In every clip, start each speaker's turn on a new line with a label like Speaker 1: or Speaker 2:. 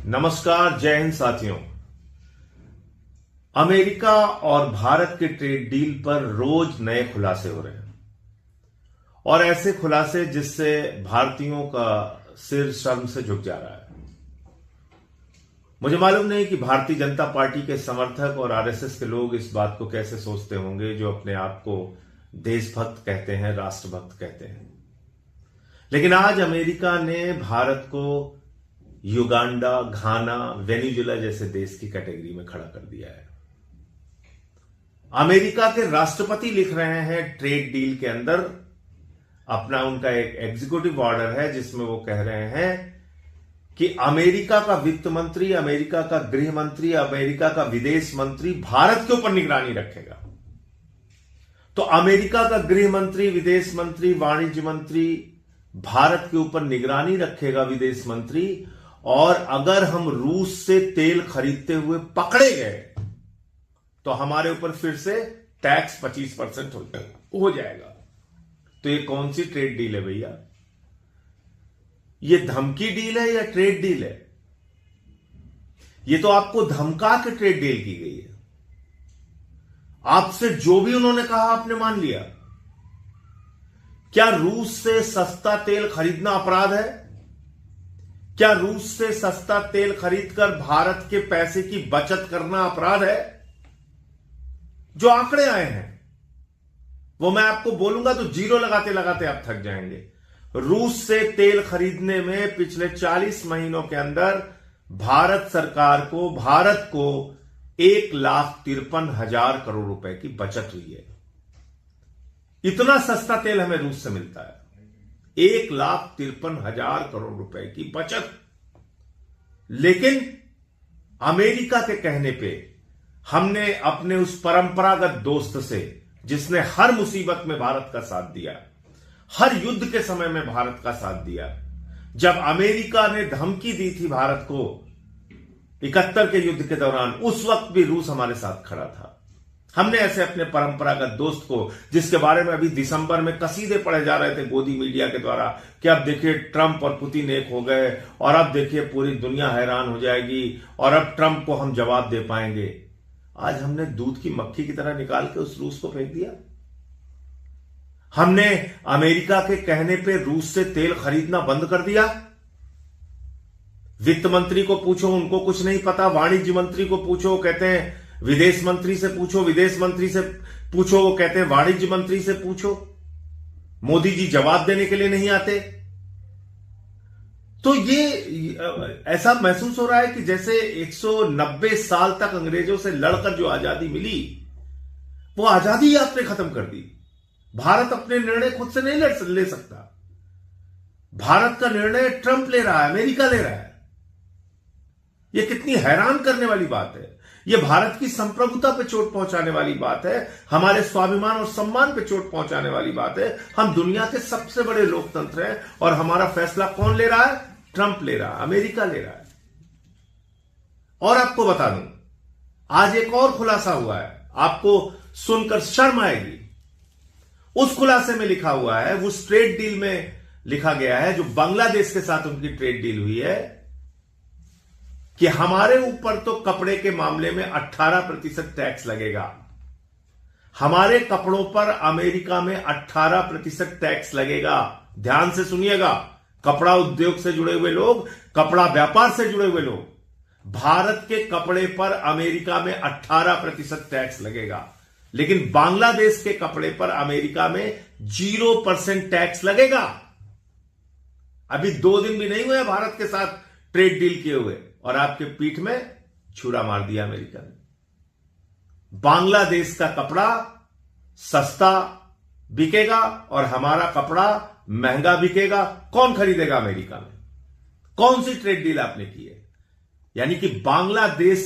Speaker 1: नमस्कार, जय हिंद साथियों। अमेरिका और भारत के ट्रेड डील पर रोज नए खुलासे हो रहे हैं और ऐसे खुलासे जिससे भारतीयों का सिर शर्म से झुक जा रहा है। मुझे मालूम नहीं कि भारतीय जनता पार्टी के समर्थक और आरएसएस के लोग इस बात को कैसे सोचते होंगे, जो अपने आप को देशभक्त कहते हैं, राष्ट्रभक्त कहते हैं। लेकिन आज अमेरिका ने भारत को युगांडा, घाना, वेनेजुएला जैसे देश की कैटेगरी में खड़ा कर दिया है। अमेरिका के राष्ट्रपति लिख रहे हैं ट्रेड डील के अंदर अपना, उनका एक एग्जीक्यूटिव ऑर्डर है जिसमें वो कह रहे हैं कि अमेरिका का वित्त मंत्री, अमेरिका का गृह मंत्री, अमेरिका का विदेश मंत्री भारत के ऊपर निगरानी रखेगा। तो अमेरिका का गृह मंत्री, विदेश मंत्री, वाणिज्य मंत्री भारत के ऊपर निगरानी रखेगा, विदेश मंत्री। और अगर हम रूस से तेल खरीदते हुए पकड़े गए तो हमारे ऊपर फिर से टैक्स 25% हो जाएगा। तो ये कौन सी ट्रेड डील है भैया? ये धमकी डील है या ट्रेड डील है? ये तो आपको धमका के ट्रेड डील की गई है। आपसे जो भी उन्होंने कहा आपने मान लिया। क्या रूस से सस्ता तेल खरीदना अपराध है? क्या रूस से सस्ता तेल खरीदकर भारत के पैसे की बचत करना अपराध है? जो आंकड़े आए हैं वो मैं आपको बोलूंगा तो जीरो लगाते लगाते आप थक जाएंगे। रूस से तेल खरीदने में पिछले 40 महीनों के अंदर भारत सरकार को, भारत को 1,53,000 करोड़ रुपए की बचत हुई है। इतना सस्ता तेल हमें रूस से मिलता है, 1,53,000 करोड़ रुपए की बचत। लेकिन अमेरिका के कहने पे हमने अपने उस परंपरागत दोस्त से, जिसने हर मुसीबत में भारत का साथ दिया, हर युद्ध के समय में भारत का साथ दिया, जब अमेरिका ने धमकी दी थी भारत को 71 के युद्ध के दौरान, उस वक्त भी रूस हमारे साथ खड़ा था। हमने ऐसे अपने परंपरागत दोस्त को, जिसके बारे में अभी दिसंबर में कसीदे पढ़े जा रहे थे गोदी मीडिया के द्वारा कि अब देखिए ट्रंप और पुतिन एक हो गए और अब देखिए पूरी दुनिया हैरान हो जाएगी और अब ट्रंप को हम जवाब दे पाएंगे, आज हमने दूध की मक्खी की तरह निकाल के उस रूस को फेंक दिया। हमने अमेरिका के कहने पे रूस से तेल खरीदना बंद कर दिया। वित्त मंत्री को पूछो, उनको कुछ नहीं पता। वाणिज्य मंत्री को पूछो, कहते हैं विदेश मंत्री से पूछो, विदेश मंत्री से पूछो, वो कहते हैं वाणिज्य मंत्री से पूछो। मोदी जी जवाब देने के लिए नहीं आते। तो ये ऐसा महसूस हो रहा है कि जैसे 190 साल तक अंग्रेजों से लड़कर जो आजादी मिली, वो आजादी आपने खत्म कर दी। भारत अपने निर्णय खुद से नहीं ले सकता। भारत का निर्णय ट्रंप ले रहा है, अमेरिका ले रहा है। यह कितनी हैरान करने वाली बात है। यह भारत की संप्रभुता पे चोट पहुंचाने वाली बात है, हमारे स्वाभिमान और सम्मान पे चोट पहुंचाने वाली बात है। हम दुनिया के सबसे बड़े लोकतंत्र हैं और हमारा फैसला कौन ले रहा है? ट्रंप ले रहा है, अमेरिका ले रहा है। और आपको बता दूं, आज एक और खुलासा हुआ है, आपको सुनकर शर्म आएगी। उस खुलासे में लिखा हुआ है, उस ट्रेड डील में लिखा गया है जो बांग्लादेश के साथ उनकी ट्रेड डील हुई है, कि हमारे ऊपर तो कपड़े के मामले में 18% टैक्स लगेगा। हमारे कपड़ों पर अमेरिका में 18% टैक्स लगेगा। ध्यान से सुनिएगा, कपड़ा उद्योग से जुड़े हुए लोग, कपड़ा व्यापार से जुड़े हुए लोग, भारत के कपड़े पर अमेरिका में 18% टैक्स लगेगा। लेकिन बांग्लादेश के कपड़े पर अमेरिका में 0% टैक्स लगेगा। अभी 2 दिन भी नहीं हुए भारत के साथ ट्रेड डील किए हुए और आपके पीठ में छुरा मार दिया अमेरिका ने। बांग्लादेश का कपड़ा सस्ता बिकेगा और हमारा कपड़ा महंगा बिकेगा। कौन खरीदेगा अमेरिका में? कौन सी ट्रेड डील आपने की है? यानी कि बांग्लादेश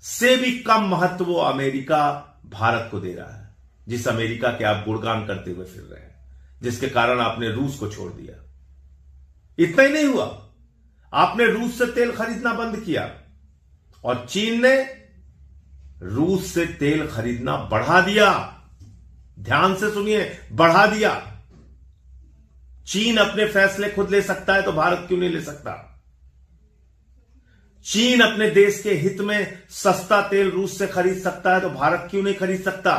Speaker 1: से भी कम महत्व वो अमेरिका भारत को दे रहा है, जिस अमेरिका के आप गुणगान करते हुए फिर रहे हैं, जिसके कारण आपने रूस को छोड़ दिया। इतना ही नहीं हुआ, आपने रूस से तेल खरीदना बंद किया और चीन ने रूस से तेल खरीदना बढ़ा दिया। ध्यान से सुनिए, बढ़ा दिया। चीन अपने फैसले खुद ले सकता है तो भारत क्यों नहीं ले सकता? चीन अपने देश के हित में सस्ता तेल रूस से खरीद सकता है तो भारत क्यों नहीं खरीद सकता?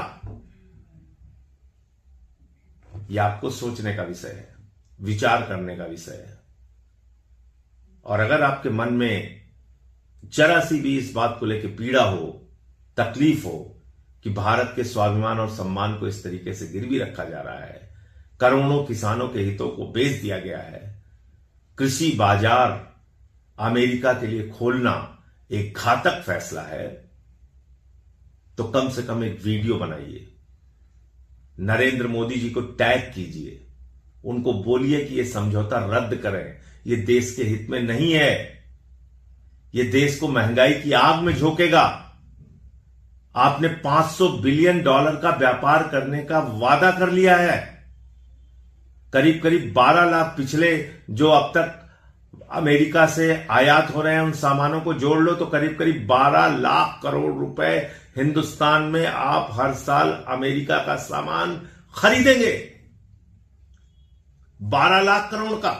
Speaker 1: यह आपको सोचने का विषय है, विचार करने का विषय है। और अगर आपके मन में जरा सी भी इस बात को लेकर पीड़ा हो, तकलीफ हो कि भारत के स्वाभिमान और सम्मान को इस तरीके से गिरवी रखा जा रहा है, करोड़ों किसानों के हितों को बेच दिया गया है, कृषि बाजार अमेरिका के लिए खोलना एक घातक फैसला है, तो कम से कम एक वीडियो बनाइए, नरेंद्र मोदी जी को टैग कीजिए, उनको बोलिए कि यह समझौता रद्द करें, यह देश के हित में नहीं है, यह देश को महंगाई की आग में झोंकेगा। आपने $500 बिलियन का व्यापार करने का वादा कर लिया है। करीब करीब 12 लाख पिछले जो अब तक अमेरिका से आयात हो रहे हैं उन सामानों को जोड़ लो तो करीब करीब 12 लाख करोड़ रुपए हिंदुस्तान में आप हर साल अमेरिका का सामान खरीदेंगे। 12 लाख करोड़ का।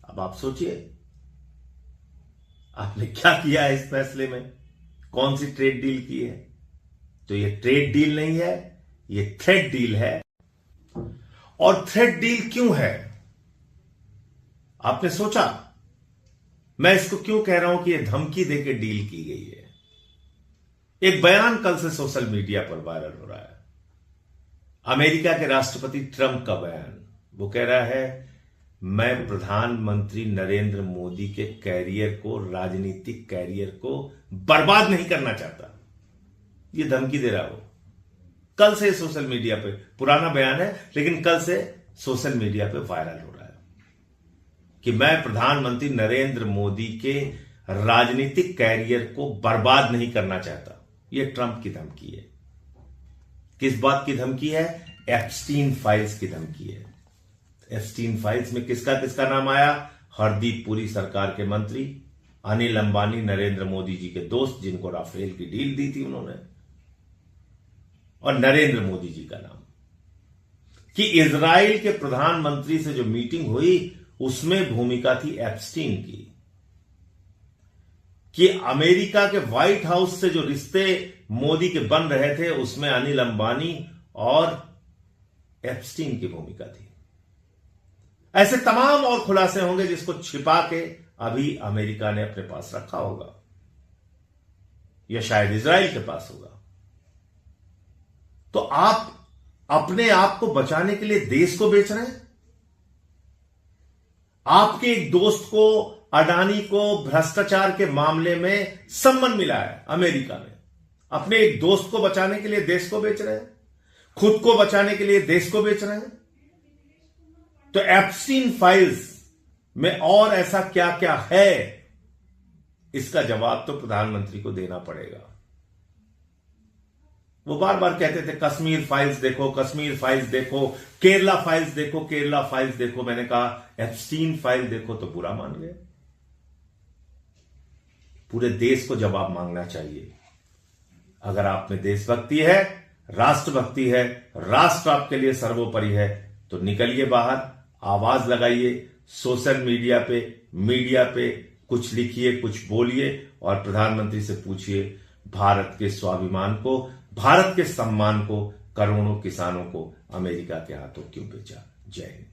Speaker 1: अब आप सोचिए आपने क्या किया है इस फैसले में, कौन सी ट्रेड डील की है? तो ये ट्रेड डील नहीं है, ये थ्रेड डील है। और थ्रेड डील क्यों है? आपने सोचा मैं इसको क्यों कह रहा हूं कि यह धमकी देकर डील की गई है? एक बयान कल से सोशल मीडिया पर वायरल हो रहा है, अमेरिका के राष्ट्रपति ट्रंप का बयान। वो कह रहा है मैं प्रधानमंत्री नरेंद्र मोदी के कैरियर को, राजनीतिक कैरियर को बर्बाद नहीं करना चाहता। ये धमकी दे रहा हो। कल से सोशल मीडिया पे, पुराना बयान है लेकिन कल से सोशल मीडिया पे वायरल हो रहा है कि मैं प्रधानमंत्री नरेंद्र मोदी के राजनीतिक कैरियर को बर्बाद नहीं करना चाहता। यह ट्रंप की धमकी है। किस बात की धमकी है? एप्स्टीन फाइल्स की धमकी है। एप्स्टीन फाइल्स में किसका किसका नाम आया? हरदीप पुरी सरकार के मंत्री, अनिल अंबानी नरेंद्र मोदी जी के दोस्त जिनको राफेल की डील दी थी उन्होंने, और नरेंद्र मोदी जी का नाम। कि इजराइल के प्रधानमंत्री से जो मीटिंग हुई उसमें भूमिका थी एप्स्टीन की। कि अमेरिका के व्हाइट हाउस से जो रिश्ते मोदी के बन रहे थे उसमें अनिल अंबानी और एप्स्टीन की भूमिका थी। ऐसे तमाम और खुलासे होंगे जिसको छिपा के अभी अमेरिका ने अपने पास रखा होगा या शायद इजराइल के पास होगा। तो आप अपने आप को बचाने के लिए देश को बेच रहे हैं। आपके एक दोस्त को, अडानी को भ्रष्टाचार के मामले में सम्मन मिला है अमेरिका में। अपने एक दोस्त को बचाने के लिए देश को बेच रहे हैं, खुद को बचाने के लिए देश को बेच रहे हैं। तो एप्स्टीन फाइल्स में और ऐसा क्या क्या है, इसका जवाब तो प्रधानमंत्री को देना पड़ेगा। वो बार बार कहते थे कश्मीर फाइल्स देखो, कश्मीर फाइल्स देखो, केरला फाइल्स देखो, केरला फाइल्स देखो। मैंने कहा एप्स्टीन फाइल देखो तो बुरा मान गए। पूरे देश को जवाब मांगना चाहिए। अगर आप में देशभक्ति है, राष्ट्रभक्ति है, राष्ट्र आपके लिए सर्वोपरि है, तो निकलिए बाहर, आवाज लगाइए, सोशल मीडिया पे कुछ लिखिए, कुछ बोलिए और प्रधानमंत्री से पूछिए भारत के स्वाभिमान को, भारत के सम्मान को, करोड़ों किसानों को अमेरिका के हाथों क्यों बेचा? जय हिंद।